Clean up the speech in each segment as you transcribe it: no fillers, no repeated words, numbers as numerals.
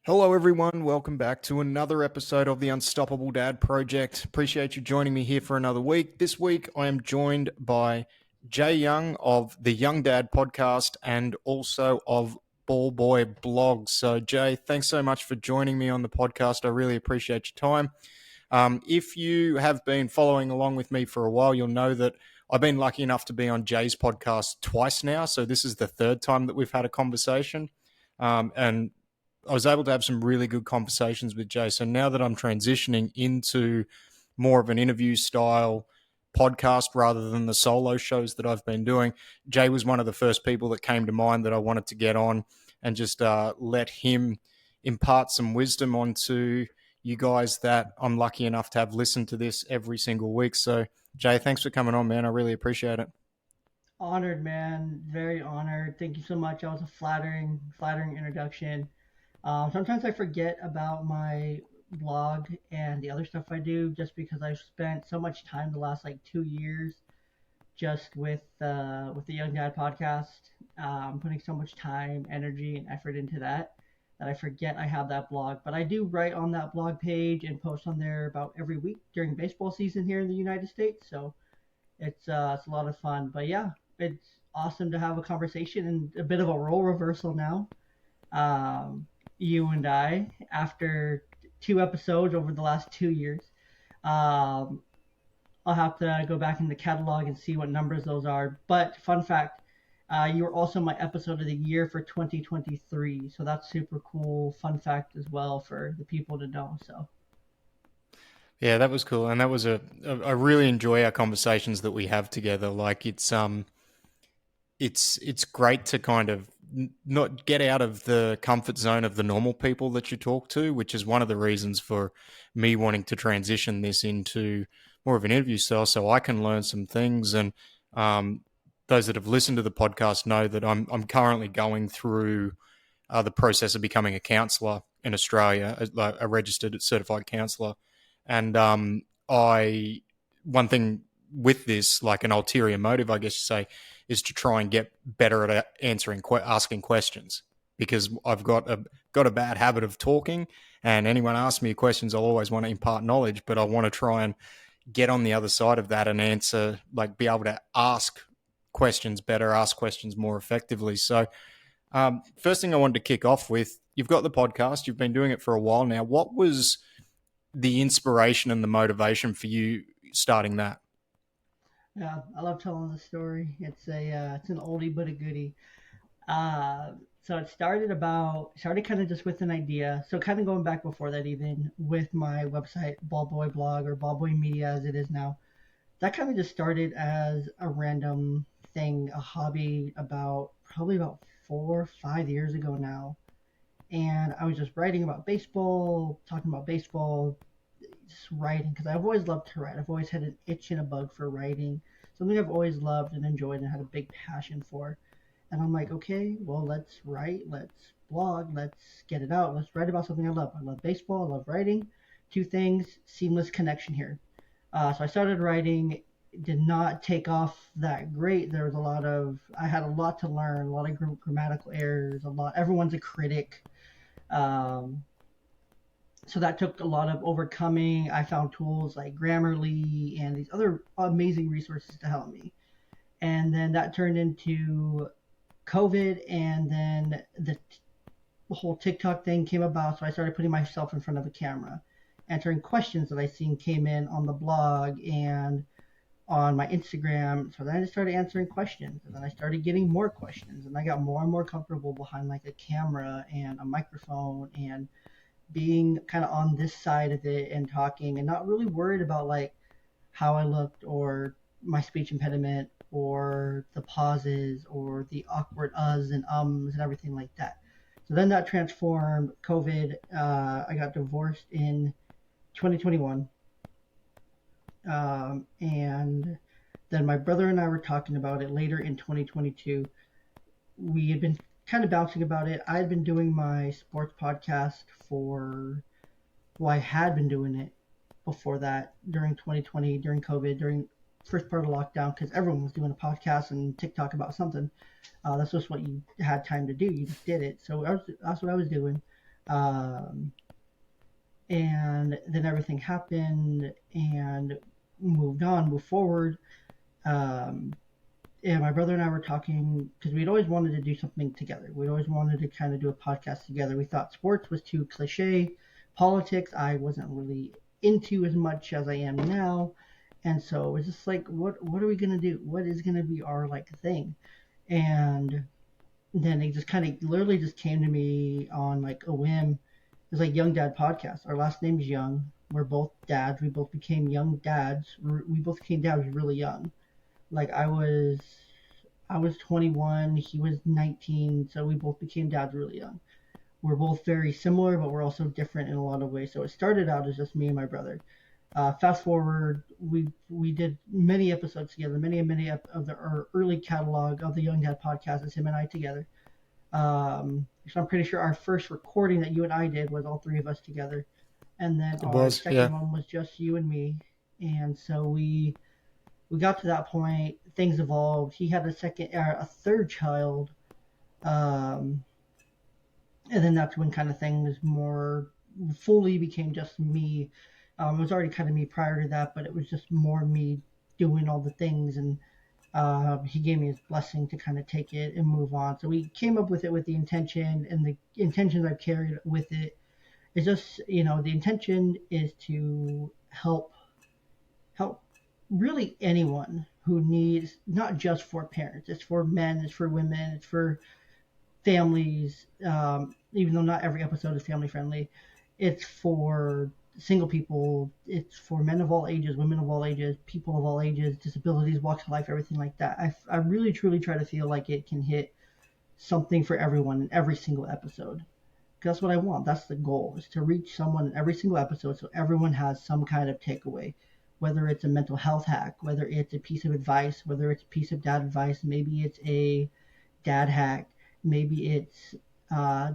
Hello, everyone. Welcome back to another episode of the Unstoppable Dad Project. Appreciate you joining me here for another week. This week, I am joined by Jey Young of the Young Dad podcast and also of Ball Boy Blogs. So, Jey, thanks so much for joining me on the podcast. I really appreciate your time. If you have been following along with me for a while, you'll know that I've been lucky enough to be on Jey's podcast twice now. So, this is the third time that we've had a conversation. And I was able to have some really good conversations with Jey. So now that I'm transitioning into more of an interview style podcast rather than the solo shows that I've been doing, Jey was one of the first people that came to mind that I wanted to get on and just let him impart some wisdom onto you guys that I'm lucky enough to have listened to this every single week. So, Jey, thanks for coming on, man. I really appreciate it. Honored, man. Very honored. Thank you so much. That was a flattering introduction. Sometimes I forget about my blog and the other stuff I do just because I've spent so much time the last like 2 years just with the Young Dad podcast, putting so much time, energy, and effort into that I forget I have that blog. But I do write on that blog page and post on there about every week during baseball season here in the United States. So it's a lot of fun. But yeah, it's awesome to have a conversation and a bit of a role reversal now. You and I, after two episodes over the last 2 years, um, I'll have to go back in the catalog and see what numbers those are. But fun fact, you were also my episode of the year for 2023, so that's super cool. Fun fact as well for the people to know. So Yeah, that was cool, and that was I really enjoy our conversations that we have together. Like it's great to kind of not get out of the comfort zone of the normal people that you talk to, which is one of the reasons for me wanting to transition this into more of an interview style, so I can learn some things. And um, those that have listened to the podcast know that I'm currently going through the process of becoming a counsellor in Australia, a registered certified counsellor. And I one thing with this, like an ulterior motive, I guess you say, is to try and get better at asking questions because I've got a bad habit of talking, and anyone asks me questions, I'll always want to impart knowledge, but I want to try and get on the other side of that and answer, like, be able to ask questions better, ask questions more effectively. So, first thing I wanted to kick off with, you've got the podcast, you've been doing it for a while now. What was the inspiration and the motivation for you starting that? yeah, I love telling the story. It's an oldie but a goodie. So it started kind of just with an idea. So kind of going back before that, even with my website, Ballboy Blog or Ballboy Media as it is now, that kind of just started as a random thing, a hobby about probably about 4 or 5 years ago now. And I was just writing about baseball, talking about baseball, just writing because I've always loved to write. I've always had an itch and a bug for writing, something I've always loved and enjoyed and had a big passion for. And I'm like, okay, well, let's write, let's blog, let's get it out. Let's write about something I love. I love baseball, I love writing. Two things, seamless connection here. So I started writing, did not take off that great. There was I had a lot to learn, a lot of grammatical errors, everyone's a critic. Um, so that took a lot of overcoming. I found tools like Grammarly and these other amazing resources to help me. And then that turned into COVID, and then the whole TikTok thing came about. So I started putting myself in front of a camera, answering questions that I seen came in on the blog and on my Instagram. So then I just started answering questions, and then I started getting more questions, and I got more and more comfortable behind like a camera and a microphone and being kind of on this side of it and talking and not really worried about like how I looked or my speech impediment or the pauses or the awkward uhs and ums and everything like that. So then that transformed COVID. I got divorced in 2021. And then my brother and I were talking about it later in 2022. We had been kind of bouncing about it. I had been doing my sports podcast I had been doing it before that during 2020, during COVID, during first part of lockdown, because everyone was doing a podcast and TikTok about something. That's just what you had time to do. You just did it. So that's what I was doing. Um, and then everything happened and moved on, moved forward. Um, and my brother and I were talking because we'd always wanted to do something together. We'd always wanted to kind of do a podcast together. We thought sports was too cliche. Politics, I wasn't really into as much as I am now. And so it was just like, what are we gonna do? What is gonna be our like thing? And then it just kind of literally just came to me on like a whim. It's like Young Dad Podcast. Our last name's Young. We're both dads. We both became young dads. We both became dads really young. Like I was 21, he was 19, so we both became dads really young. We're both very similar, but we're also different in a lot of ways. So it started out as just me and my brother. Fast forward, we did many episodes together. Many of our early catalog of the Young Dad podcast is him and I together. So I'm pretty sure our first recording that you and I did was all three of us together, and then It our was, second yeah. one was just you and me. And so we got to that point. Things evolved. He had a third child, um, and then that's when kind of things more fully became just me. It was already kind of me prior to that, but it was just more me doing all the things, and he gave me his blessing to kind of take it and move on. So we came up with it with the intention, and the intentions I've carried with it is just, the intention is to help really anyone who needs, not just for parents, it's for men, it's for women, it's for families, even though not every episode is family friendly. It's for single people, it's for men of all ages, women of all ages, people of all ages, disabilities, walks of life, everything like that. I really truly try to feel like it can hit something for everyone in every single episode. That's what I want. That's the goal, is to reach someone in every single episode so everyone has some kind of takeaway. Whether it's a mental health hack, whether it's a piece of advice, whether it's a piece of dad advice, maybe it's a dad hack, maybe it's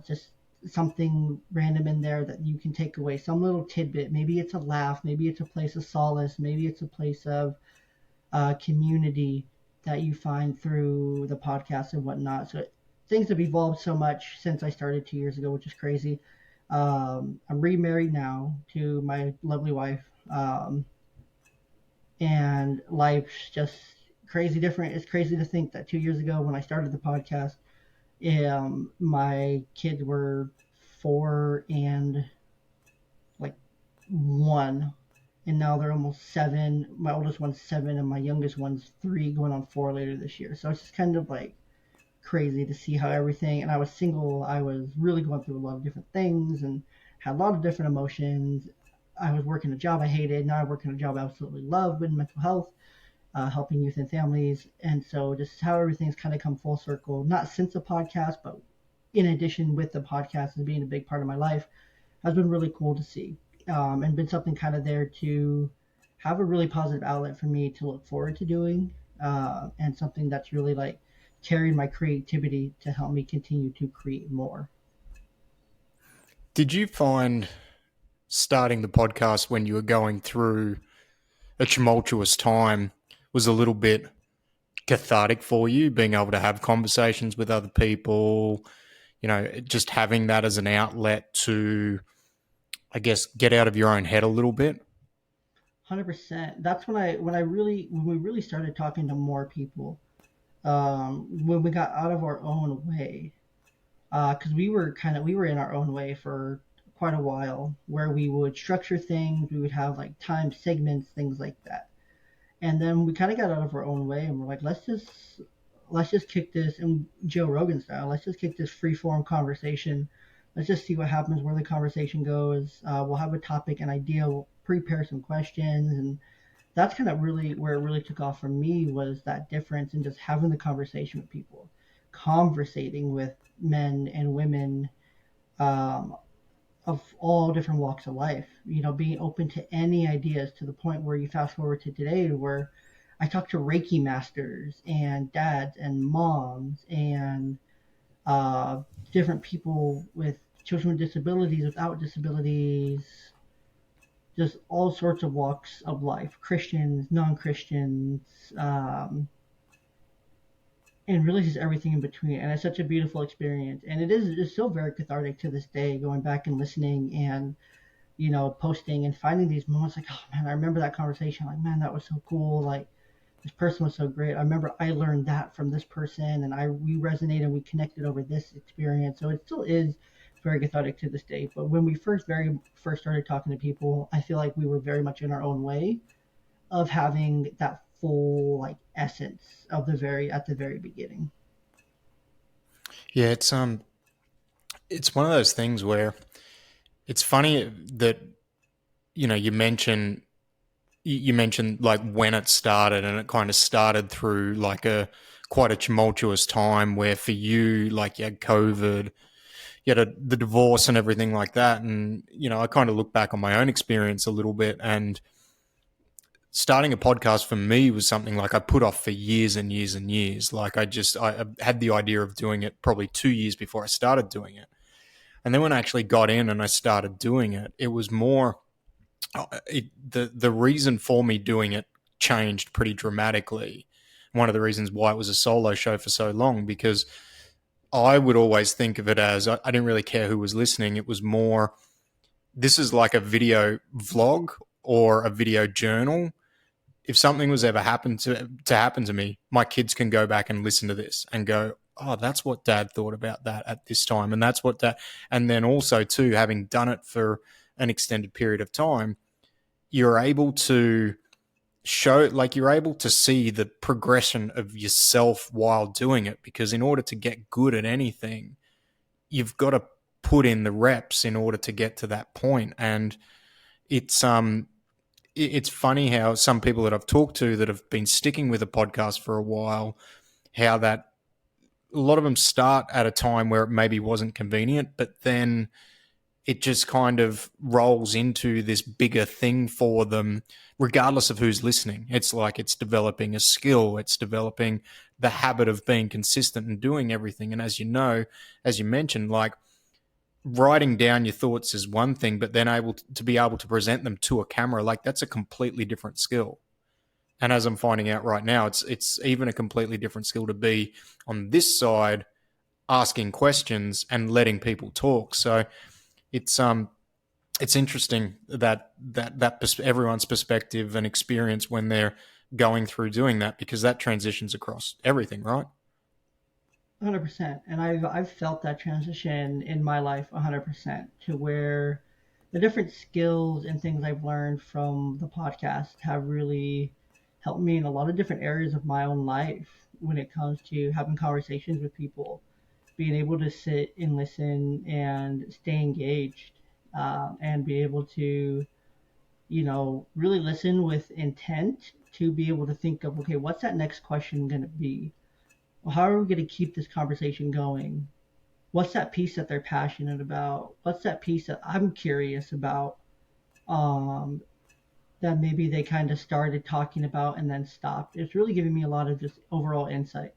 just something random in there that you can take away, some little tidbit. Maybe it's a laugh, maybe it's a place of solace, maybe it's a place of community that you find through the podcast and whatnot. So things have evolved so much since I started 2 years ago, which is crazy. I'm remarried now to my lovely wife, and life's just crazy different. It's crazy to think that 2 years ago when I started the podcast, my kids were 4 and like 1, and now they're almost 7. My oldest one's 7, and my youngest one's 3, going on 4 later this year. So it's just kind of like crazy to see how everything. And I was single. I was really going through a lot of different things and had a lot of different emotions. I was working a job I hated. Now I work in a job I absolutely love in mental health, helping youth and families. And so just how everything's kind of come full circle, not since the podcast, but in addition with the podcast as being a big part of my life, has been really cool to see, and been something kind of there to have a really positive outlet for me to look forward to doing, and something that's really like carried my creativity to help me continue to create more. Did you find starting the podcast when you were going through a tumultuous time was a little bit cathartic for you, being able to have conversations with other people, just having that as an outlet to, I guess, get out of your own head a little bit? 100%. That's when we really started talking to more people, when we got out of our own way, because we were in our own way for quite a while, where we would structure things, we would have like time segments, things like that. And then we kind of got out of our own way, and we're like, let's just kick this, and Joe Rogan style, let's just kick this free form conversation. Let's just see what happens, where the conversation goes. We'll have a topic, an idea, we'll prepare some questions, and that's kind of really where it really took off for me, was that difference in just having the conversation with people, conversating with men and women, um, of all different walks of life, being open to any ideas, to the point where you fast forward to today, where I talk to Reiki masters and dads and moms and uh, different people with children with disabilities, without disabilities, just all sorts of walks of life, Christians, non Christians, and really just everything in between. And it's such a beautiful experience. And it's still very cathartic to this day, going back and listening and, posting and finding these moments like, oh man, I remember that conversation. Like, man, that was so cool. Like, this person was so great. I remember I learned that from this person, and we resonated, we connected over this experience. So it still is very cathartic to this day. But when we very first started talking to people, I feel like we were very much in our own way of having that full like essence of the very at the very beginning. Yeah, it's one of those things where it's funny that you mentioned like when it started, and it kind of started through like a quite a tumultuous time where for you, like, you had COVID, you had the divorce and everything like that. And I kind of look back on my own experience a little bit, and starting a podcast for me was something like I put off for years and years and years. Like, I had the idea of doing it probably 2 years before I started doing it. And then when I actually got in and I started doing it, it was more the reason for me doing it changed pretty dramatically. One of the reasons why it was a solo show for so long, because I would always think of it as I didn't really care who was listening. It was more, this is like a video vlog or a video journal. If something was ever happened to happen to me, my kids can go back and listen to this and go, oh, that's what dad thought about that at this time. And that's what dad, and then also too, having done it for an extended period of time, you're able to you're able to see the progression of yourself while doing it. Because in order to get good at anything, you've got to put in the reps in order to get to that point. And it's it's funny how some people that I've talked to that have been sticking with a podcast for a while, how that a lot of them start at a time where it maybe wasn't convenient, but then it just kind of rolls into this bigger thing for them, regardless of who's listening. It's like it's developing a skill, it's developing the habit of being consistent and doing everything. And as you mentioned, like, writing down your thoughts is one thing, but then to be able to present them to a camera, like, that's a completely different skill. And as I'm finding out right now, it's even a completely different skill to be on this side, asking questions and letting people talk. So it's it's interesting that everyone's perspective and experience when they're going through doing that, because that transitions across everything, right? 100%. And I've felt that transition in my life 100% to where the different skills and things I've learned from the podcast have really helped me in a lot of different areas of my own life when it comes to having conversations with people, being able to sit and listen and stay engaged, and be able to, really listen with intent to be able to think of, okay, what's that next question going to be? Well, how are we going to keep this conversation going? What's that piece that they're passionate about? What's that piece that I'm curious about, um, that maybe they kind of started talking about and then stopped? It's really giving me a lot of just overall insight,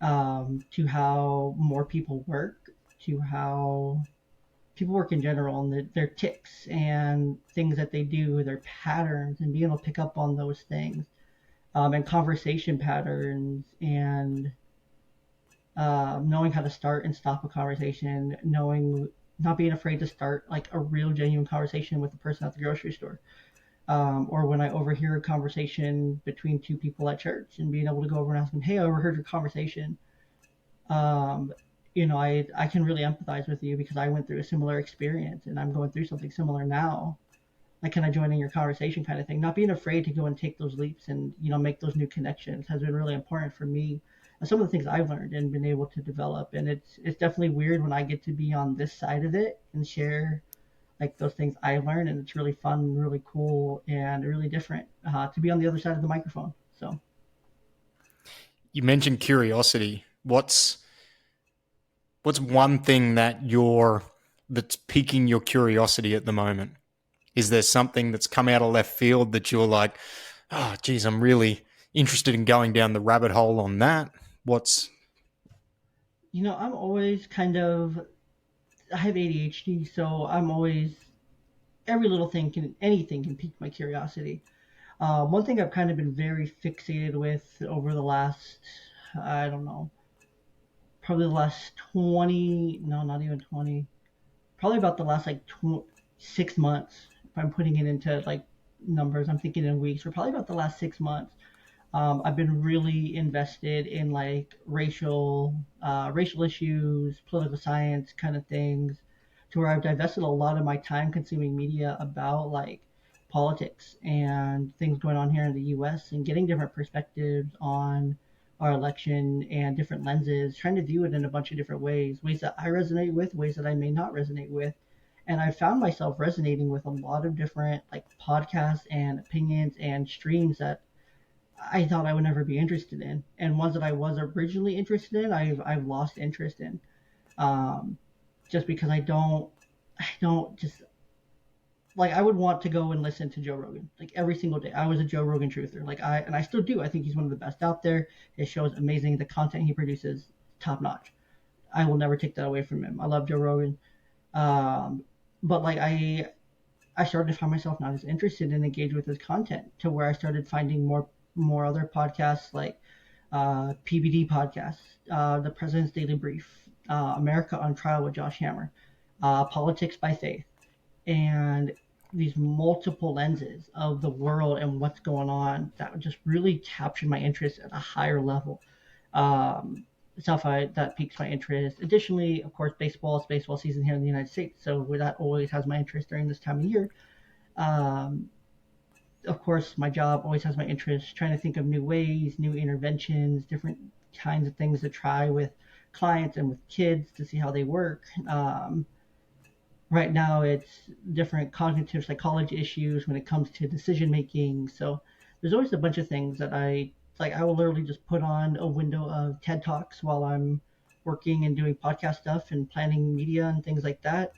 to how more people work, to how people work in general, and their ticks and things that they do, their patterns, and being able to pick up on those things, and conversation patterns, and knowing how to start and stop a conversation, knowing not being afraid to start like a real genuine conversation with the person at the grocery store, or when I overhear a conversation between two people at church and being able to go over and ask them, hey, I overheard your conversation. um, I can really empathize with you because I went through a similar experience and I'm going through something similar now. Like, can I join in your conversation, kind of thing? Not being afraid to go and take those leaps and, make those new connections has been really important for me. And some of the things I've learned and been able to develop. And it's definitely weird when I get to be on this side of it and share like those things I learned. And it's really fun, really cool, and really different, to be on the other side of the microphone. So You mentioned curiosity. What's one thing that's piquing your curiosity at the moment? Is there something that's come out of left field that you're like, oh, geez, I'm really interested in going down the rabbit hole on that? What's I'm always kind of, I have ADHD, so I'm always, every little thing can, anything can pique my curiosity. One thing I've kind of been very fixated with over the last, I don't know, probably the last 20, no, not even 20, probably about the last like 6 months. If I'm putting it into like numbers, I'm thinking in weeks, or probably about the last 6 months. I've been really invested in like racial issues, political science kind of things, to where I've divested a lot of my time-consuming media about like politics and things going on here in the U.S. and getting different perspectives on our election and different lenses, trying to view it in a bunch of different ways, ways that I resonate with, ways that I may not resonate with. And I found myself resonating with a lot of different like podcasts and opinions and streams that I thought I would never be interested in, and ones that I was originally interested in, I've lost interest in, um, just because I don't just like I would want to go and listen to Joe Rogan like every single day. I was a Joe Rogan truther, and I still do. I think he's one of the best out there. His show is amazing. The content he produces, top notch. I will never take that away from him. I love Joe Rogan, um, but like I started to find myself not as interested and engaged with his content, to where I started finding more other podcasts like PBD podcasts, the President's Daily Brief, America on Trial with Josh Hammer, Politics by Faith, and these multiple lenses of the world and what's going on that just really captured my interest at a higher level. Um, Stuff that piques my interest. Additionally, of course, baseball. It's baseball season here in the United States, so that always has my interest during this time of year. Um, of course, my job always has my interest, trying to think of new ways, new interventions, different kinds of things to try with clients and with kids to see how they work. Right now, it's different cognitive psychology issues when it comes to decision making. So there's always a bunch of things that I like. I will literally just put on a window of TED Talks while I'm working and doing podcast stuff and planning media and things like that.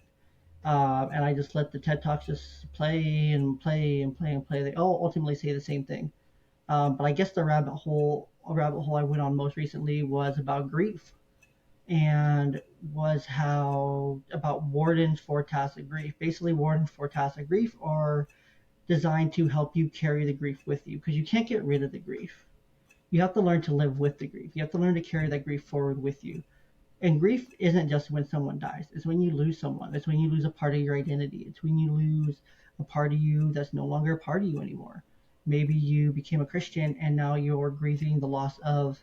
And I just let the TED Talks just play and play and play and play. They all ultimately say the same thing. But I guess the rabbit hole I went on most recently was about grief, and was how about wardens for tasks of grief. Basically, wardens for tasks of grief are designed to help you carry the grief with you, because you can't get rid of the grief. You have to learn to live with the grief. You have to learn to carry that grief forward with you. And grief isn't just when someone dies. It's when you lose someone. It's when you lose a part of your identity. It's when you lose a part of you that's no longer a part of you anymore. Maybe you became a Christian and now you're grieving the loss of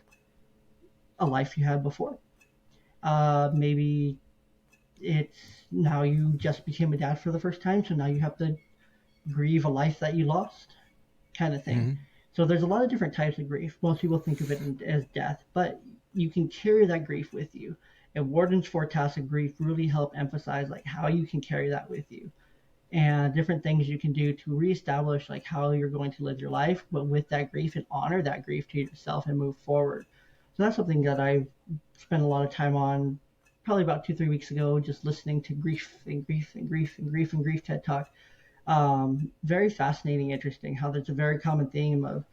a life you had before. Maybe it's now you just became a dad for the first time, so now you have to grieve a life that you lost, kind of thing. Mm-hmm. So there's a lot of different types of grief. Most people think of it as death, but you can carry that grief with you. And Warden's four tasks of grief really help emphasize like how you can carry that with you, and different things you can do to reestablish like how you're going to live your life, but with that grief, and honor that grief to yourself and move forward. So that's something that I've spent a lot of time on, probably about 2 3 weeks ago, just listening to grief and grief and grief and grief and grief TED Talk. Very fascinating, interesting how there's a very common theme of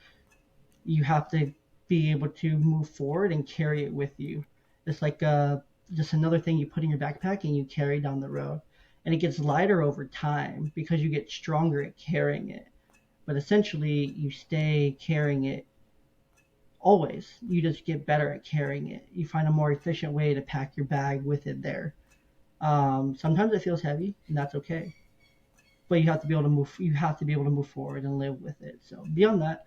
you have to be able to move forward and carry it with you. It's like just another thing you put in your backpack and you carry down the road. And it gets lighter over time because you get stronger at carrying it. But essentially, you stay carrying it always. You just get better at carrying it. You find a more efficient way to pack your bag with it there. Sometimes it feels heavy, and that's okay. But you have to be able to move. You have to be able to move forward and live with it. So beyond that,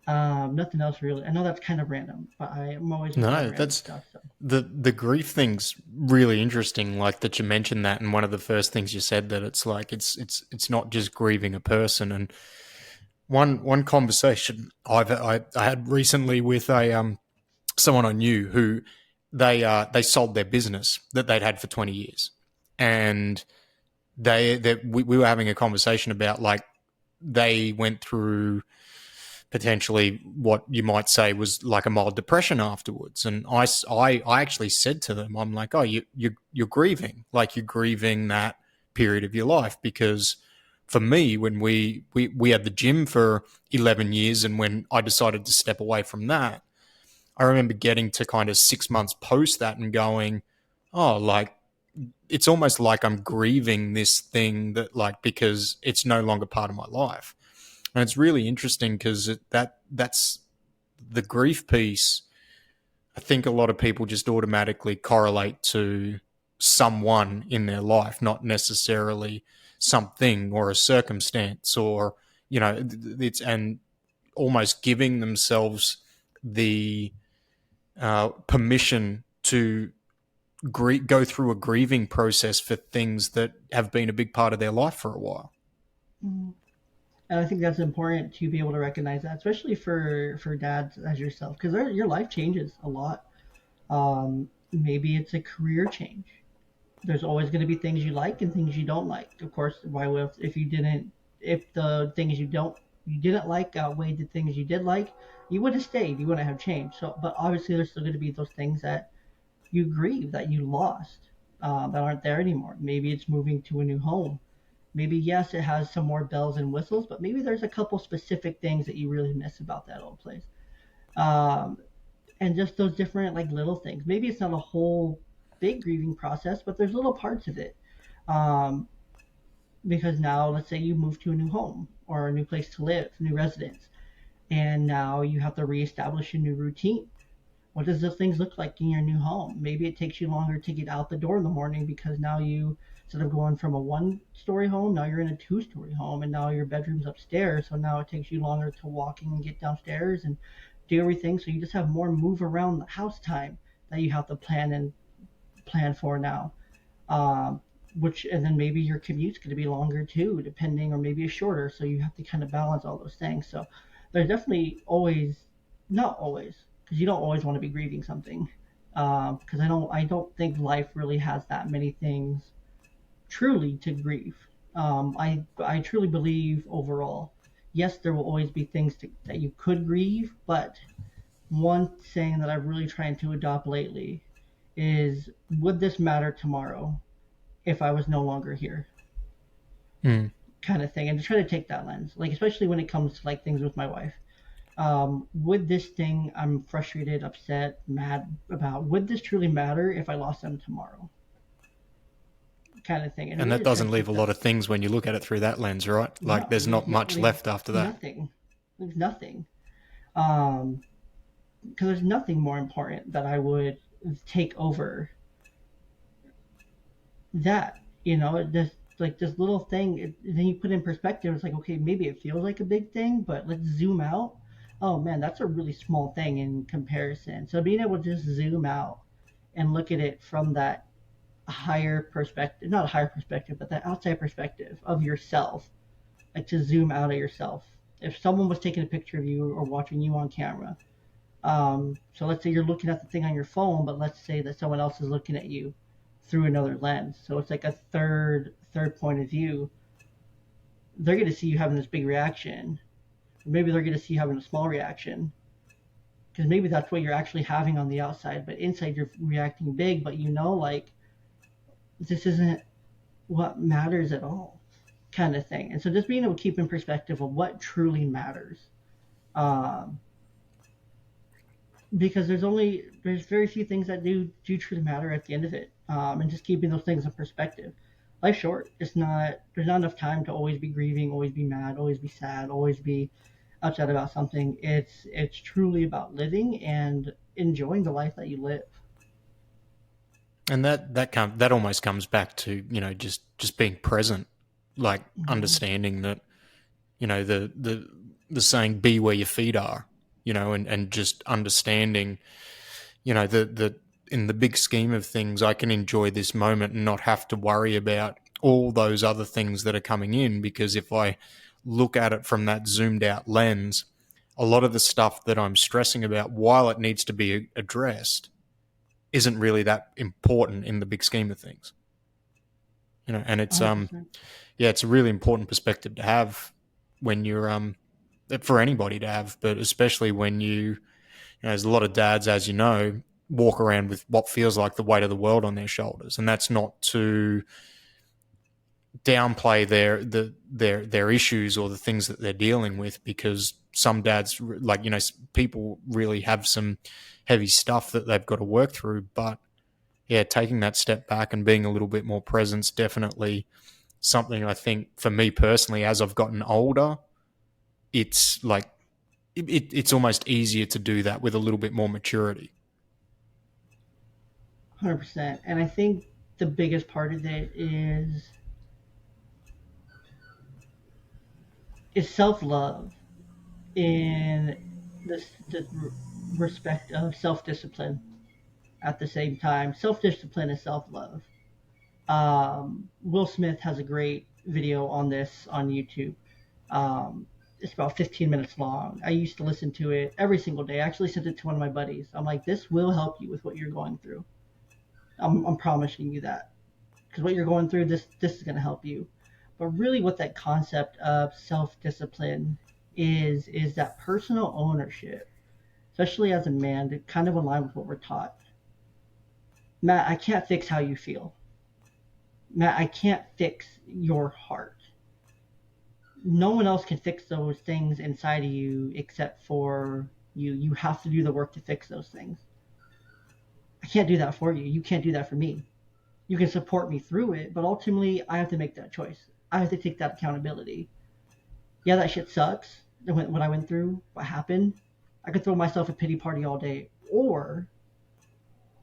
nothing else really. I know that's kind of random, but I'm always into No, random that's stuff. So the grief thing's really interesting. Like that you mentioned that, and one of the first things you said that it's like it's not just grieving a person. And one conversation I had recently with a someone I knew who they sold their business that they'd had for 20 years, and we were having a conversation about like they went through potentially what you might say was like a mild depression afterwards. And I actually said to them, I'm like, oh, you're grieving, like you're grieving that period of your life. Because for me, when we had the gym for 11 years, and when I decided to step away from that, I remember getting to kind of 6 months post that and going, oh, like, it's almost like I'm grieving this thing that like, because it's no longer part of my life. And it's really interesting because that's the grief piece. I think a lot of people just automatically correlate to someone in their life, not necessarily something or a circumstance, or it's and almost giving themselves the permission to go through a grieving process for things that have been a big part of their life for a while. Mhm. And I think that's important to be able to recognize that, especially for dads as yourself, because your life changes a lot. Maybe it's a career change. There's always going to be things you like and things you don't like. Of course, why would if the things you didn't like outweighed the things you did like, you would have stayed. You wouldn't have changed. So, but obviously, there's still going to be those things that you grieve that you lost, that aren't there anymore. Maybe it's moving to a new home. Maybe yes, it has some more bells and whistles, but maybe there's a couple specific things that you really miss about that old place. Um, and just those different like little things. Maybe it's not a whole big grieving process, but there's little parts of it. Um, because now, let's say you move to a new home or a new place to live, new residence, and now you have to reestablish a new routine. What does those things look like in your new home? Maybe it takes you longer to get out the door in the morning because now you, instead of going from a one-story home, now you're in a two-story home, and now your bedroom's upstairs. So now it takes you longer to walk in and get downstairs and do everything. So you just have more move around the house time that you have to plan for now. Um, which and then maybe your commute's going to be longer too, depending, or maybe it's shorter. So you have to kind of balance all those things. So there's definitely always, not always, because you don't always want to be grieving something. Because I don't think life really has that many things truly to grieve. I truly believe overall, yes, there will always be things that you could grieve, but one saying that I've really tried to adopt lately is, would this matter tomorrow if I was no longer here? Mm. Kind of thing. And to try to take that lens, like, especially when it comes to like things with my wife. Would this thing I'm frustrated, upset, mad about, would this truly matter if I lost them tomorrow? Kind of thing. And And really that just try doesn't to leave take a that. lot of things when you look at it through that lens, right? Like No, there's not much leaves left after that. nothing. Leaves nothing. Um, because there's nothing more important that I would take over that. Just like this little thing. Then you put in perspective. It's like, okay, maybe it feels like a big thing, but let's zoom out. Oh man, that's a really small thing in comparison. So being able to just zoom out and look at it from that higher perspective, not a higher perspective, but that outside perspective of yourself, like to zoom out of yourself. If someone was taking a picture of you or watching you on camera, so let's say you're looking at the thing on your phone, but let's say that someone else is looking at you through another lens. So it's like a third point of view. They're going to see you having this big reaction. Or maybe they're going to see you having a small reaction. Because maybe that's what you're actually having on the outside, but inside you're reacting big, but like, this isn't what matters at all, kind of thing. And so just being able to keep in perspective of what truly matters. Um, because there's very few things that do truly matter at the end of it, and just keeping those things in perspective. Life's short. There's not enough time to always be grieving, always be mad, always be sad, always be upset about something. It's truly about living and enjoying the life that you live. And that almost comes back to just being present, like Mm-hmm. understanding that the saying "be where your feet are," and just understanding the in the big scheme of things, I can enjoy this moment and not have to worry about all those other things that are coming in, because if I look at it from that zoomed out lens, a lot of the stuff that I'm stressing about, while it needs to be addressed, isn't really that important in the big scheme of things. And it's 100%. yeah, it's a really important perspective to have when you're for anybody to have, but especially when there's a lot of dads, as you know, walk around with what feels like the weight of the world on their shoulders, and that's not to downplay their issues or the things that they're dealing with, because some dads, like people really have some heavy stuff that they've got to work through. But yeah, taking that step back and being a little bit more present is definitely something I think for me personally, as I've gotten older, it's like it's almost easier to do that with a little bit more maturity. 100%. And I think the biggest part of it is self love in the respect of self discipline at the same time. Self discipline is self love. Will Smith has a great video on this on YouTube. It's about 15 minutes long. I used to listen to it every single day. I actually sent it to one of my buddies. I'm like, this will help you with what you're going through. I'm promising you that, because what you're going through, this is going to help you. But really, what that concept of self discipline is that personal ownership, especially as a man, to kind of align with what we're taught. Matt, I can't fix how you feel. Matt, I can't fix your heart. No one else can fix those things inside of you except for you. You have to do the work to fix those things. I can't do that for you. You can't do that for me. You can support me through it, but ultimately I have to make that choice. I have to take that accountability. Yeah, that shit sucks. What I went through, what happened. I could throw myself a pity party all day, or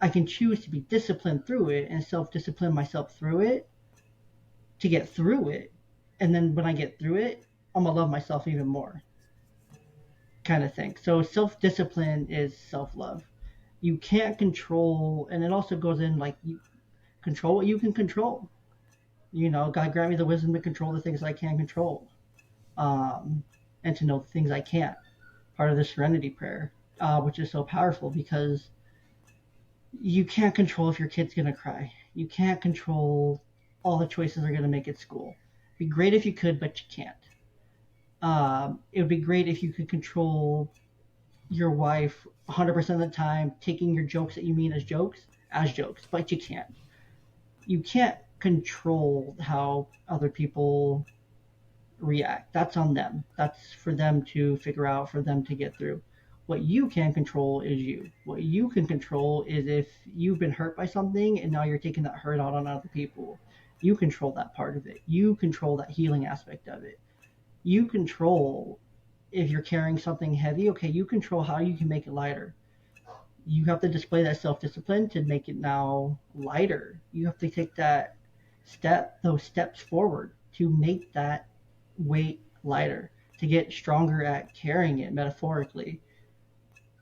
I can choose to be disciplined through it and self-discipline myself through it to get through it. And then when I get through it, I'm gonna love myself even more, kind of thing. So self-discipline is self-love. You can't control, and it also goes in like you control what you can control. God grant me the wisdom to control the things I can control, um, and to know the things I can't. Part of the Serenity Prayer, which is so powerful because you can't control if your kid's gonna cry. You can't control all the choices they're gonna make at school. It'd be great if you could, but you can't. It would be great if you could control your wife 100% of the time, taking your jokes that you mean as jokes, but you can't. You can't control how other people react. That's on them. That's for them to figure out, for them to get through. What you can control is you. What you can control is if you've been hurt by something and now you're taking that hurt out on other people. You control that part of it. You control that healing aspect of it. You control if you're carrying something heavy, okay, you control how you can make it lighter. You have to display that self discipline to make it now lighter. You have to take those steps forward to make that weight lighter, to get stronger at carrying it metaphorically.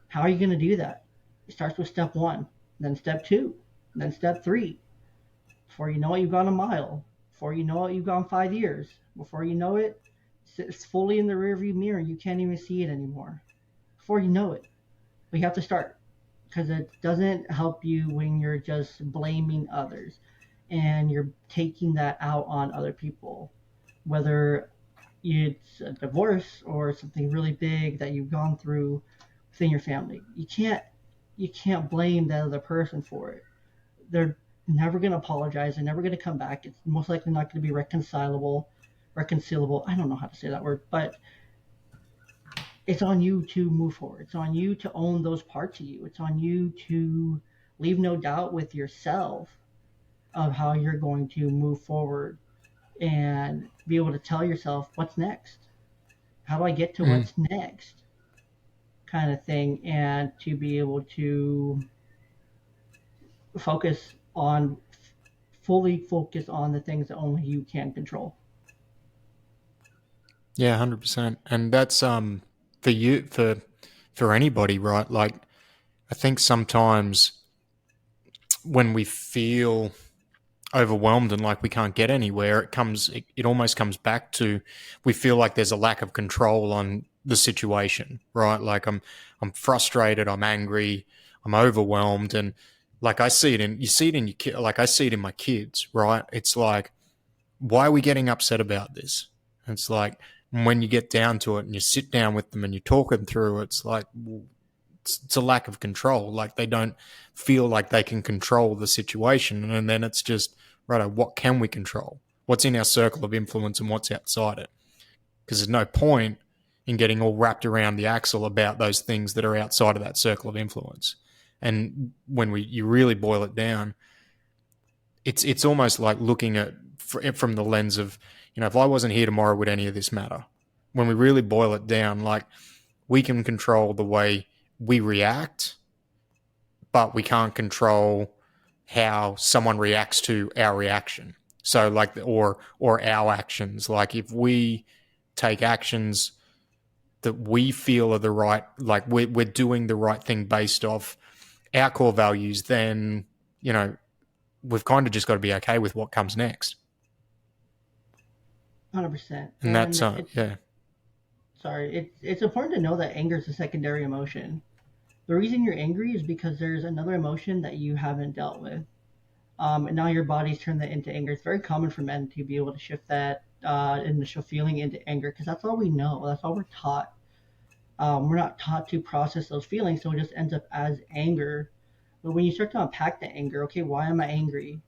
How are you going to do that? It starts with step one, then step two, then step three. Before you know it, you've gone a mile. Before you know it, you've gone 5 years. Before you know it, it's fully in the rearview mirror. You can't even see it anymore. Before you know it, but you have to start, because it doesn't help you when you're just blaming others and you're taking that out on other people, whether it's a divorce or something really big that you've gone through within your family. You can't blame that other person for it. They're never going to apologize. They're never going to come back. It's most likely not going to be reconcilable. I don't know how to say that word, but it's on you to move forward. It's on you to own those parts of you. It's on you to leave no doubt with yourself of how you're going to move forward and be able to tell yourself what's next. How do I get to Mm. what's next? Kind of thing. And to be able to focus on, fully focus on the things that only you can control. Yeah, 100%. And that's for you, for anybody, right? Like, I think sometimes when we feel overwhelmed and like we can't get anywhere, it almost comes back to, we feel like there's a lack of control on the situation, right? Like I'm frustrated, I'm angry, I'm overwhelmed, and like you see it in your kid, like I see it in my kids, right? It's like, why are we getting upset about this? And it's like, when you get down to it and you sit down with them and you're talking through it, it's like, well, it's a lack of control. Like they don't feel like they can control the situation. And then it's just, right, what can we control? What's in our circle of influence and what's outside it? Because there's no point in getting all wrapped around the axle about those things that are outside of that circle of influence. And when you really boil it down, it's almost like looking at from the lens of, if I wasn't here tomorrow, would any of this matter? When we really boil it down, like, we can control the way we react, but we can't control how someone reacts to our reaction. So like, or our actions. Like if we take actions that we feel are the right, like we're doing the right thing based off our core values, then you know we've kind of just got to be okay with what comes next. 100%. And And that's it's yeah, sorry, it's important to know that anger is a secondary emotion. The reason you're angry is because there's another emotion that you haven't dealt with. And now your body's turned that into anger. It's very common for men to be able to shift that initial feeling into anger because that's all we know. That's all we're taught. We're not taught to process those feelings, so it just ends up as anger. But when you start to unpack the anger, okay, why am I angry?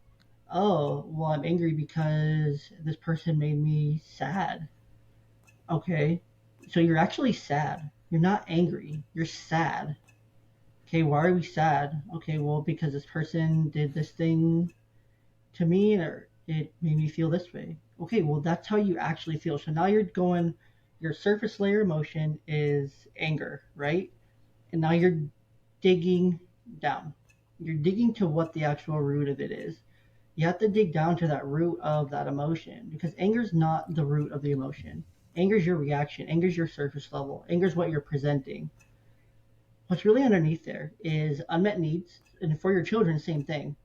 Oh, well, I'm angry because this person made me sad. Okay, so you're actually sad. You're not angry. You're sad. Okay, why are we sad? Okay, well, because this person did this thing to me or it made me feel this way. Okay, well, that's how you actually feel. So now you're going, your surface layer emotion is anger, right? And now you're digging down. You're digging to what the actual root of it is. You have to dig down to that root of that emotion because anger is not the root of the emotion. Anger is your reaction. Anger is your surface level. Anger is what you're presenting. What's really underneath there is unmet needs, and for your children, same thing.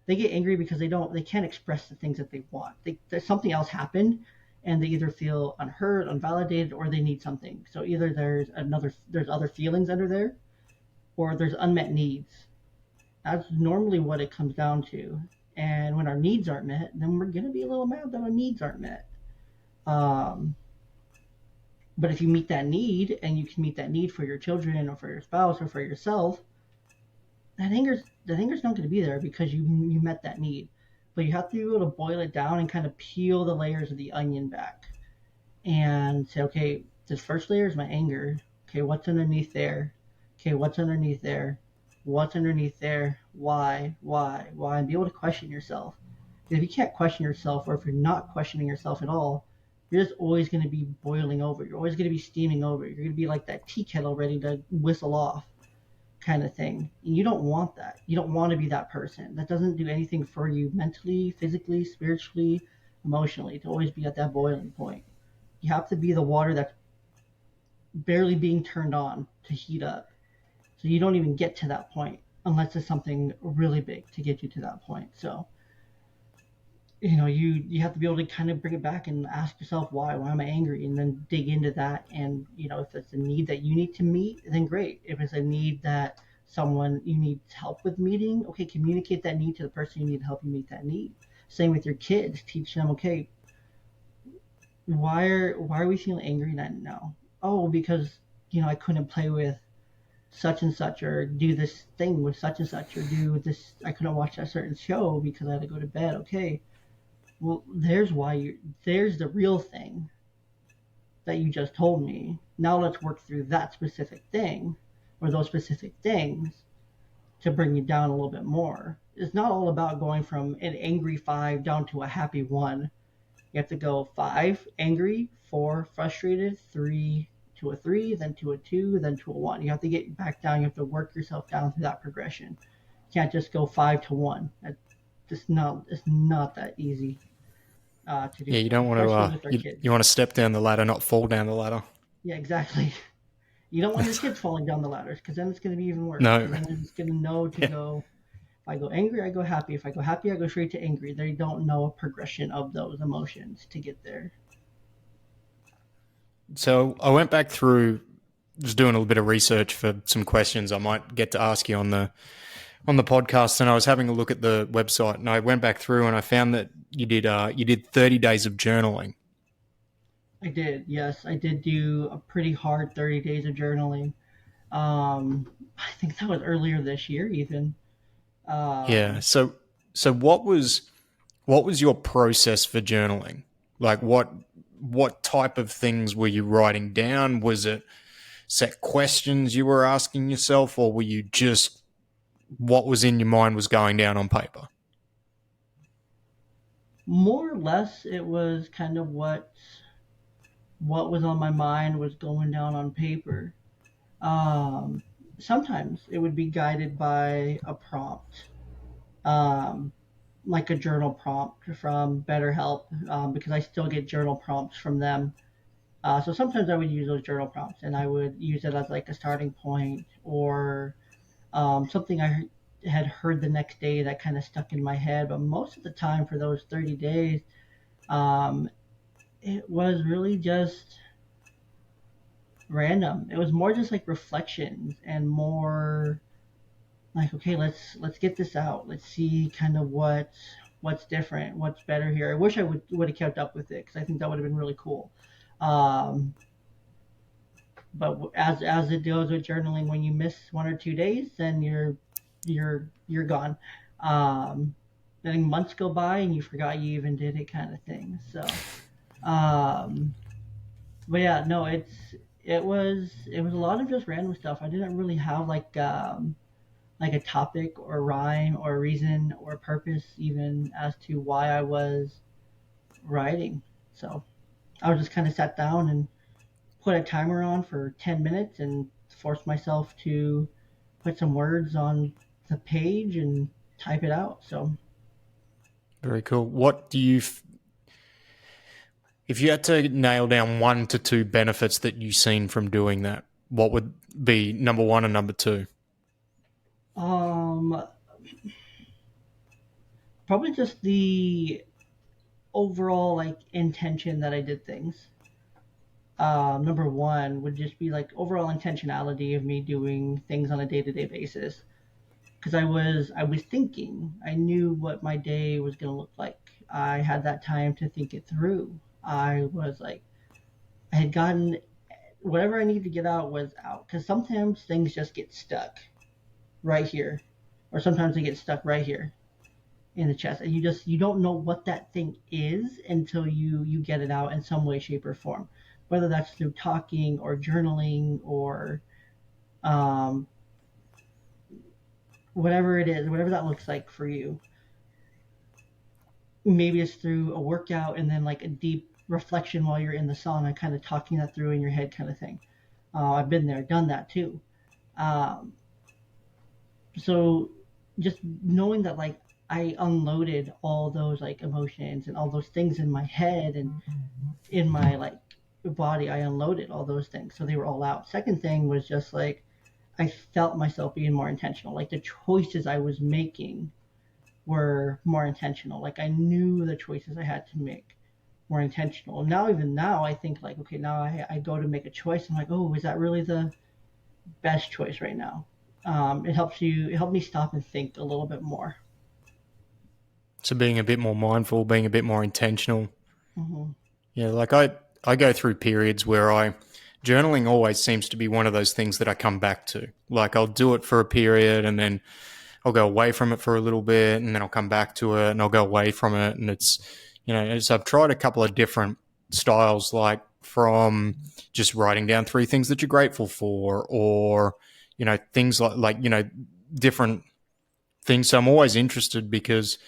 They get angry because they can't express the things that they want. There's something else happened, and they either feel unheard, unvalidated, or they need something. So either there's other feelings under there, or there's unmet needs. That's normally what it comes down to. And when our needs aren't met, then we're gonna be a little mad that our needs aren't met. Um, but if you meet that need, and you can meet that need for your children, or for your spouse, or for yourself, that anger's not going to be there because you met that need. But you have to be able to boil it down and kind of peel the layers of the onion back and say, okay, this first layer is my anger. Okay, what's underneath there? Okay, what's underneath there? What's underneath there? Why? And be able to question yourself. Because if you can't question yourself, or if you're not questioning yourself at all, you're just always going to be boiling over. You're always going to be steaming over. You're going to be like that tea kettle ready to whistle off kind of thing. And you don't want that. You don't want to be that person. That doesn't do anything for you mentally, physically, spiritually, emotionally, to always be at that boiling point. You have to be the water that's barely being turned on to heat up. So you don't even get to that point unless it's something really big to get you to that point. So you have to be able to kind of bring it back and ask yourself why am I angry, and then dig into that. And if it's a need that you need to meet, then great. If it's a need that someone you need help with meeting, okay, communicate that need to the person you need to help you meet that need. Same with your kids. Teach them, okay, why are we feeling angry now? Oh, because I couldn't play with such and such, or do this thing with such and such, or do this, I couldn't watch that certain show because I had to go to bed. Okay, well, there's the real thing that you just told me. Now let's work through that specific thing, or those specific things, to bring you down a little bit more. It's not all about going from an angry 5 down to a happy 1. You have to go 5 angry, 4 frustrated, 3 to a 3, then to a 2, then to a 1. You have to get back down. You have to work yourself down through that progression. You can't just go 5 to 1. It's not that easy to do yeah. You that, don't want to especially with our you kids. want to step down the ladder, not fall down the ladder. Yeah, exactly. You don't want your kids falling down the ladders because then it's going to be even worse. No, Because then they're just going to know to yeah. go. If I go angry, I go happy. If I go happy, I go straight to angry. They don't know a progression of those emotions to get there. So I went back through, was doing a little bit of research for some questions I might get to ask you on the podcast, and I was having a look at the website, and I went back through and I found that you did 30 days of journaling. I did, yes, I did do a pretty hard 30 days of journaling. I think that was earlier this year, even. Yeah. Um, So what was your process for journaling? Like what type of things were you writing down? Was it set questions you were asking yourself, or were you just what was in your mind was going down on paper? More or less, it was kind of what was on my mind was going down on paper. Um, Sometimes it would be guided by a prompt. um, like a journal prompt from BetterHelp, because I still get journal prompts from them. So sometimes I would use those journal prompts and I would use it as like a starting point, or something I had heard the next day that kind of stuck in my head. But most of the time for those 30 days, um, it was really just random. It was more just like reflections and more like, okay, let's get this out. Let's see kind of what's different, what's better here. I wish I would have kept up with it because I think that would have been really cool. Um, but as it goes with journaling, when you miss 1 or 2 days, then you're gone. Um, then months go by and you forgot you even did it, kind of thing. So, um, but yeah, no, it was a lot of just random stuff. I didn't really have like a topic or rhyme or reason or purpose even as to why I was writing. So I was just kind of sat down and put a timer on for 10 minutes and forced myself to put some words on the page and type it out. So, Very cool. What do you, if you had to nail down 1 to 2 benefits that you've seen from doing that, what would be number one and number two? um, probably just the overall like intention that I did things. Number one would just be like overall intentionality of me doing things on a day to day basis. Because I was thinking, I knew what my day was gonna look like. I had that time to think it through. I was like, I had gotten whatever I needed to get out was out. Because sometimes things just get stuck right here, or sometimes they get stuck right here in the chest, and you don't know what that thing is until you get it out in some way, shape, or form, whether that's through talking or journaling or um, whatever it is, whatever that looks like for you. Maybe it's through a workout and then like a deep reflection while you're in the sauna, kind of talking that through in your head, kind of thing. I've been there, done that too. Um, so just knowing that like I unloaded all those like emotions and all those things in my head and in my like body, I unloaded all those things, so they were all out. Second thing was just like I felt myself being more intentional, like the choices I was making were more intentional. Like I knew the choices I had to make were intentional. Now, even now, I think like, okay, now I go to make a choice. I'm like, oh, is that really the best choice right now? It helped me stop and think a little bit more. So being a bit more mindful, being a bit more intentional. Mm-hmm. Yeah, like I go through periods where I journaling always seems to be one of those things that I come back to. Like I'll do it for a period and then I'll go away from it for a little bit and then I'll come back to it and I'll go away from it. And it's, so I've tried a couple of different styles, like from just writing down 3 things that you're grateful for, or, things like different things. So I'm always interested because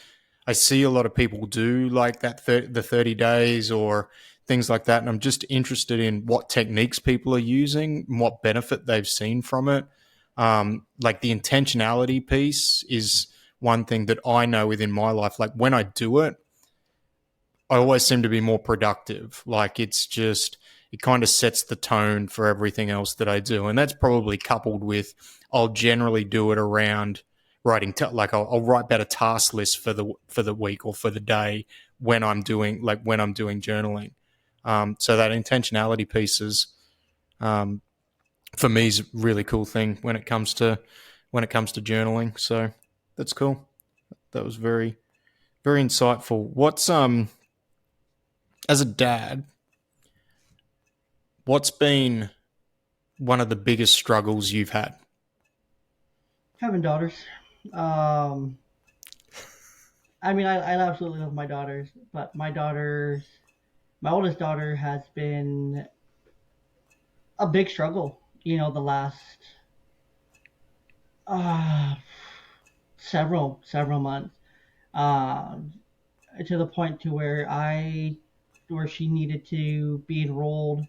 I see a lot of people do like that the 30 days or things like that, and I'm just interested in what techniques people are using and what benefit they've seen from it. Like the intentionality piece is one thing that I know within my life. Like when I do it, I always seem to be more productive. Like it's just it kind of sets the tone for everything else that I do, and that's probably coupled with I'll generally do it around writing. Like I'll write about a task list for the week or for the day when I'm doing journaling. So that intentionality piece is um, for me is a really cool thing when it comes to journaling. So that's cool. That was very very insightful. What's as a dad, what's been one of the biggest struggles you've had? Having daughters. Um, I mean, I absolutely love my daughters, but my oldest daughter has been a big struggle. The last uh, several months, uh, to the point to where she needed to be enrolled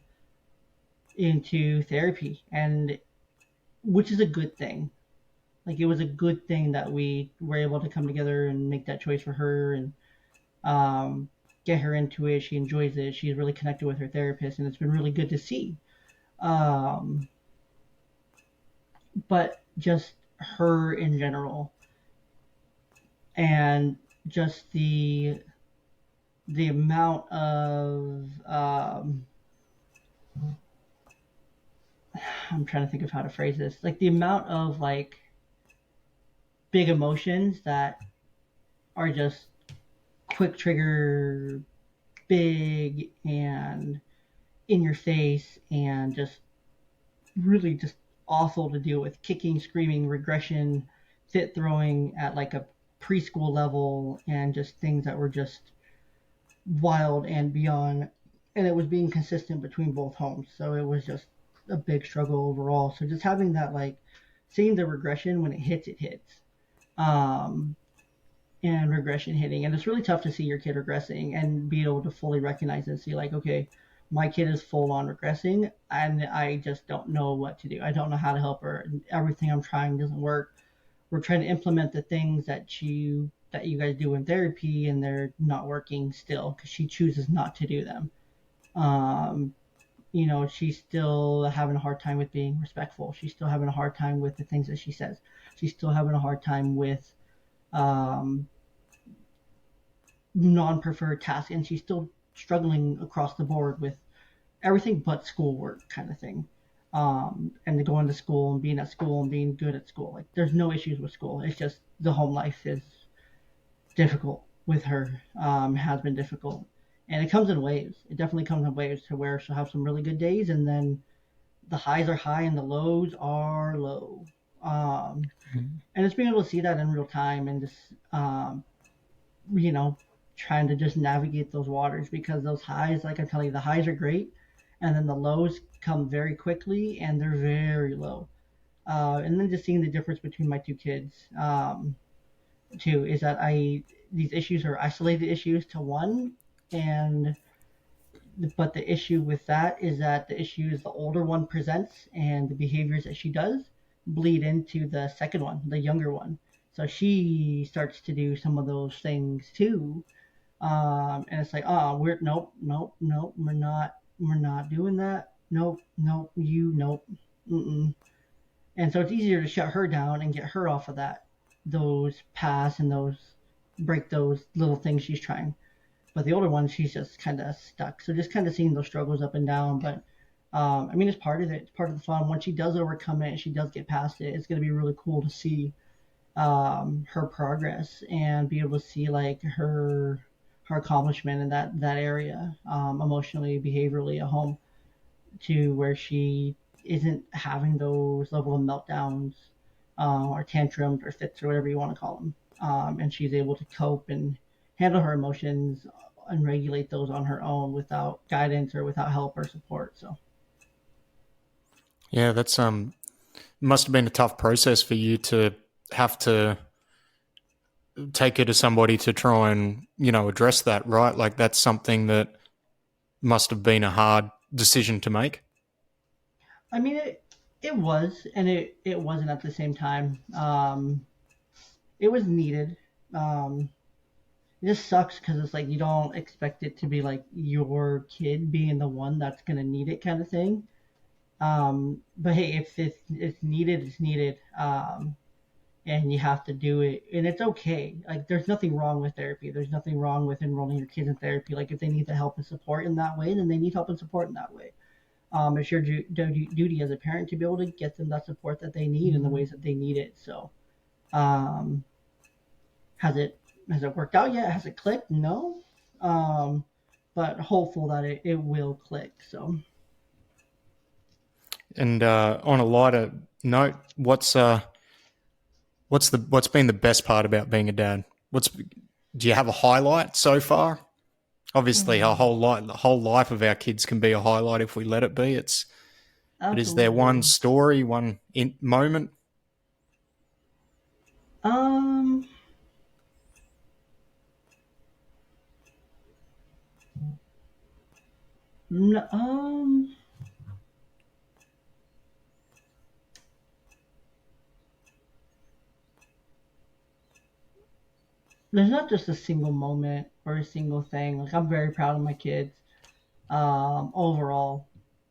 into therapy, and which is a good thing. Like it was a good thing that we were able to come together and make that choice for her and um, get her into it. She enjoys it. She's really connected with her therapist, and it's been really good to see. Um, but just her in general, and just the amount of I'm trying to think of how to phrase this, like the amount of like big emotions that are just quick trigger, big and in your face, and just really just awful to deal with. Kicking, screaming, regression, fit throwing at like a preschool level, and just things that were just wild and beyond. And it was being consistent between both homes. So it was just a big struggle overall. So just having that, like, seeing the regression when it hits, it hits. Um, and regression hitting. And it's really tough to see your kid regressing and be able to fully recognize and see, like, okay, my kid is full on regressing and I just don't know what to do. I don't know how to help her. Everything I'm trying doesn't work. We're trying to implement the things that you guys do in therapy, and they're not working still because she chooses not to do them. Um, she's still having a hard time with being respectful. She's still having a hard time with the things that she says. She's still having a hard time with um, non-preferred tasks, and she's still struggling across the board with everything but schoolwork kind of thing. And going to school and being at school and being good at school. Like there's no issues with school. It's just the home life is difficult with her. Has been difficult, and it comes in waves. It definitely comes in waves to where she'll have some really good days, and then the highs are high and the lows are low. Um, and it's being able to see that in real time and just you know trying to just navigate those waters, because those highs, like I'm telling you, the highs are great, and then the lows come very quickly and they're very low. And then just seeing the difference between my two kids, too, is that I these issues are isolated issues to one, and but the issue with that is that the issues the older one presents and the behaviors that she does bleed into the second one, the younger one. So she starts to do some of those things too. And it's like, oh, we're nope, nope, nope, we're not doing that. Nope, nope, nope. Mm-mm. And so it's easier to shut her down and get her off of those paths and those break those little things she's trying. But the older one, she's just kind of stuck. So just kind of seeing those struggles up and down. But I mean, it's part of it. It's part of the fun. Once she does overcome it and she does get past it, it's going to be really cool to see her progress and be able to see like her accomplishment in that area, emotionally, behaviorally at home, to where she isn't having those level of meltdowns, or tantrums or fits or whatever you want to call them. And she's able to cope and handle her emotions and regulate those on her own without guidance or without help or support. So Yeah, that's must have been a tough process for you to have to take her to somebody to try and, address that, right? Like that's something that must have been a hard decision to make. I mean, it was, and it wasn't at the same time. It was needed. It just sucks because it's like you don't expect it to be like your kid being the one that's gonna need it kind of thing. But hey, if it's needed, it's needed. And you have to do it, and it's okay. Like there's nothing wrong with therapy. There's nothing wrong with enrolling your kids in therapy. Like if they need the help and support in that way, then they need help and support in that way. It's your duty as a parent to be able to get them that support that they need in the ways that they need it. So, um, has it worked out yet? Has it clicked? No. Um, but hopeful that it will click. So, And on a lighter note, what's been the best part about being a dad? Do you have a highlight so far? Obviously, the whole life of our kids can be a highlight if we let it be. But is there one absolutely. story, moment? Um, n- um, there's not just a single moment or a single thing. Like I'm very proud of my kids overall.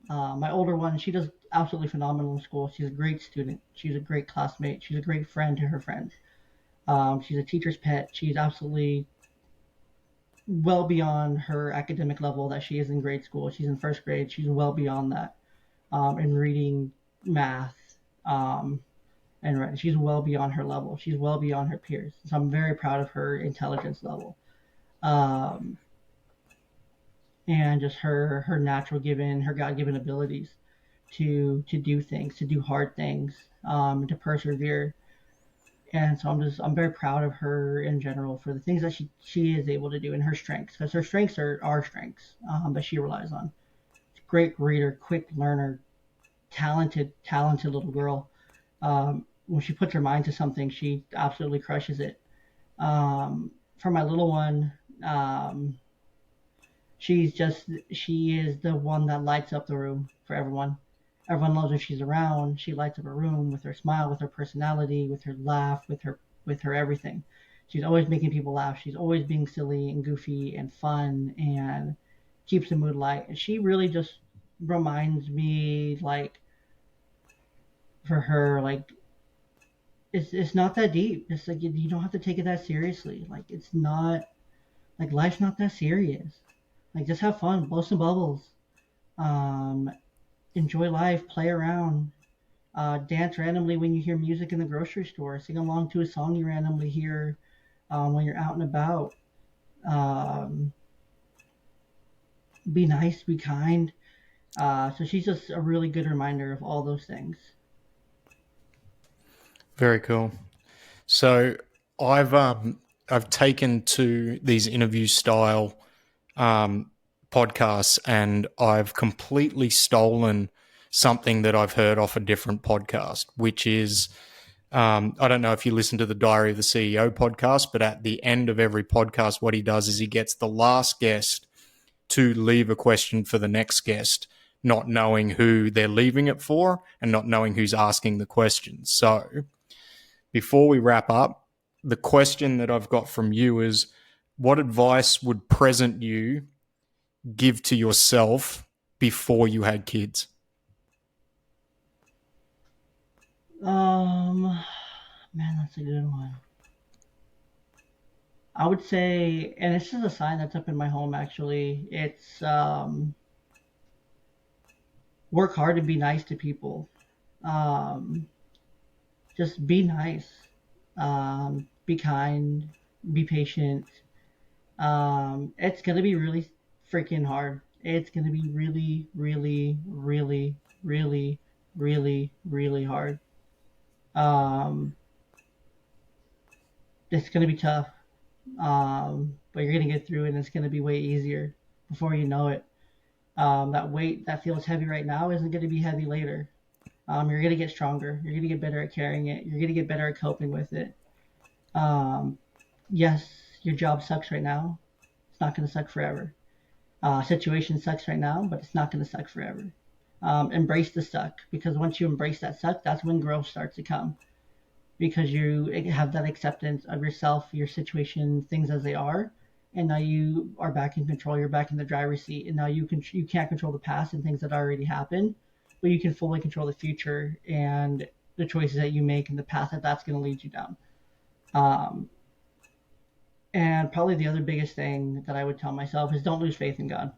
My older one, she does absolutely phenomenal in school. She's a great student. She's a great classmate. She's a great friend to her friends. She's a teacher's pet. She's absolutely well beyond her academic level that she is in grade school. She's in first grade. She's well beyond that in reading, math, um, and writing. She's well beyond her level. She's well beyond her peers. So I'm very proud of her intelligence level. Um, and just her natural given, her God given abilities to do things, to do hard things, to persevere. And so I'm very proud of her in general for the things that she is able to do and her strengths, because her strengths are our strengths that she relies on. Great reader, quick learner, talented little girl. When she puts her mind to something, she absolutely crushes it. For my little one, she is the one that lights up the room for everyone. Everyone loves her. She's around. She lights up a room with her smile, with her personality, with her laugh, with her everything. She's always making people laugh. She's always being silly and goofy and fun and keeps the mood light. And she really just reminds me, like, for her, like, it's not that deep. It's like you don't have to take it that seriously. Like it's not like life's not that serious. Like just have fun, blow some bubbles, um, enjoy life, play around, dance randomly when you hear music in the grocery store, sing along to a song you randomly hear when you're out and about. Um, be nice, be kind. So she's just a really good reminder of all those things. Very cool. So I've taken to these interview style um, podcasts, and I've completely stolen something that I've heard off a different podcast, which is I don't know if you listen to the Diary of the CEO podcast, but at the end of every podcast, what he does is he gets the last guest to leave a question for the next guest, not knowing who they're leaving it for and not knowing who's asking the question. So before we wrap up, the question that I've got from you is, what advice would present you give to yourself before you had kids? Um, Man, that's a good one. I would say, and this is a sign that's up in my home actually. It's work hard and be nice to people. Um, just be nice. Be kind. Be patient. It's gonna be really freaking hard. It's gonna be really, really, really, really, really, really hard. Um, it's gonna be tough. But you're gonna get through it, and it's gonna be way easier before you know it. That weight that feels heavy right now isn't going to be heavy later. You're going to get stronger. You're going to get better at carrying it. You're going to get better at coping with it. Um, yes, your job sucks right now. It's not going to suck forever. Situation sucks right now, but it's not going to suck forever. Embrace the suck, because once you embrace that suck, that's when growth starts to come. Because you have that acceptance of yourself, your situation, things as they are, and now you are back in control. You're back in the driver's seat, and now you can't control the past and things that already happened, but you can fully control the future and the choices that you make and the path that that's going to lead you down. Um, and probably the other biggest thing that I would tell myself is don't lose faith in God.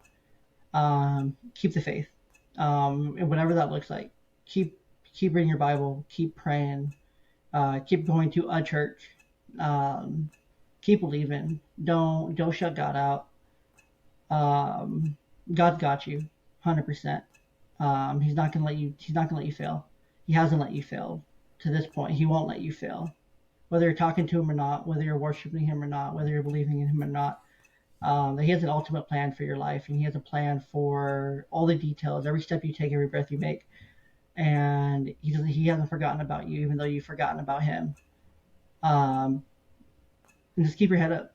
Keep the faith, and whatever that looks like. Keep keep reading your Bible. Keep praying. Keep going to a church. Um, Keep believing. Don't shut God out. Um, God got you, 100%. He's not gonna let you. He's not gonna let you fail. He hasn't let you fail to this point. He won't let you fail. Whether you're talking to him or not, whether you're worshiping him or not, whether you're believing in him or not, he has an ultimate plan for your life, and he has a plan for all the details, every step you take, every breath you make, and he hasn't forgotten about you, even though you've forgotten about him. Um, and just keep your head up.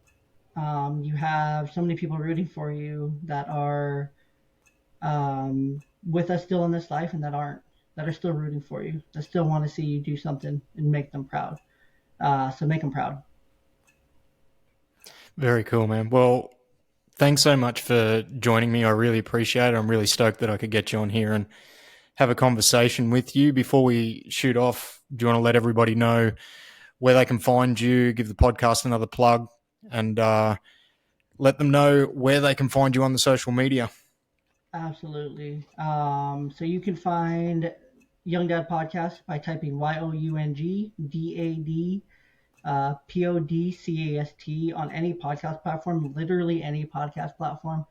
You have so many people rooting for you that are with us still in this life and that aren't, that are still rooting for you, that still want to see you do something and make them proud. So make them proud. Very cool, man. Well, thanks so much for joining me. I really appreciate it. I'm really stoked that I could get you on here and have a conversation with you. Before we shoot off, do you want to let everybody know where they can find you, give the podcast another plug, and let them know where they can find you on the social media? Absolutely. So you can find Young Dad Podcast by typing YOUNGDAD PODCAST on any podcast platform, literally any podcast platform.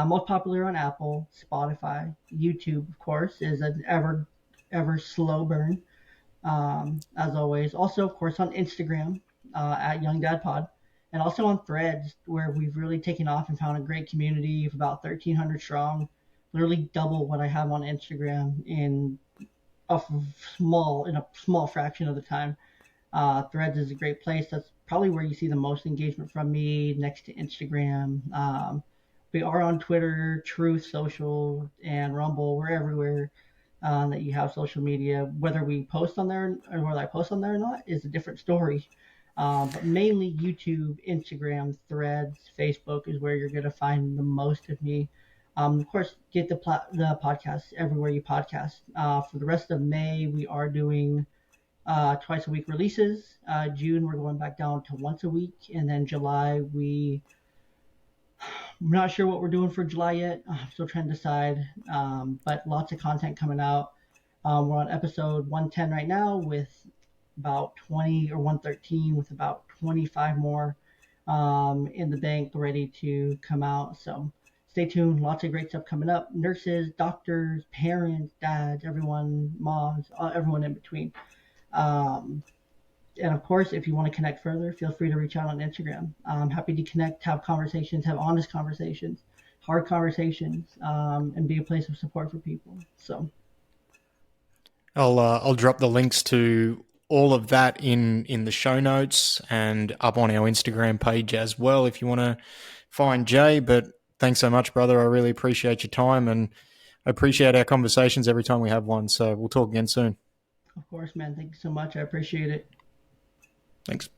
Most popular on Apple, Spotify, YouTube, of course, is an ever slow burn, as always. Also, of course, on Instagram at Young Dad Pod, and also on Threads, where we've really taken off and found a great community of about 1,300 strong, literally double what I have on Instagram a in a small fraction of the time. Threads is a great place. That's probably where you see the most engagement from me, next to Instagram. We are on Twitter, Truth Social, and Rumble. We're everywhere that you have social media. Whether we post on there or whether I post on there or not is a different story. But mainly YouTube, Instagram, Threads, Facebook is where you're going to find the most of me. Of course, get the podcast everywhere you podcast. For the rest of May, we are doing twice a week releases. June, we're going back down to once a week. And then July, I'm not sure what we're doing for July yet. I'm still trying to decide. But lots of content coming out. We're on episode 110 right now with about 20 or 113 with about 25 more in the bank ready to come out. So stay tuned. Lots of great stuff coming up. Nurses, doctors, parents, dads, everyone, moms, everyone in between. Um, and of course, if you want to connect further, feel free to reach out on Instagram. I'm happy to connect, have conversations, have honest conversations, hard conversations, and be a place of support for people. So, I'll drop the links to all of that in the show notes and up on our Instagram page as well if you want to find Jay. But thanks so much, brother. I really appreciate your time and I appreciate our conversations every time we have one. So we'll talk again soon. of course, man, thank you so much. I appreciate it. Thanks.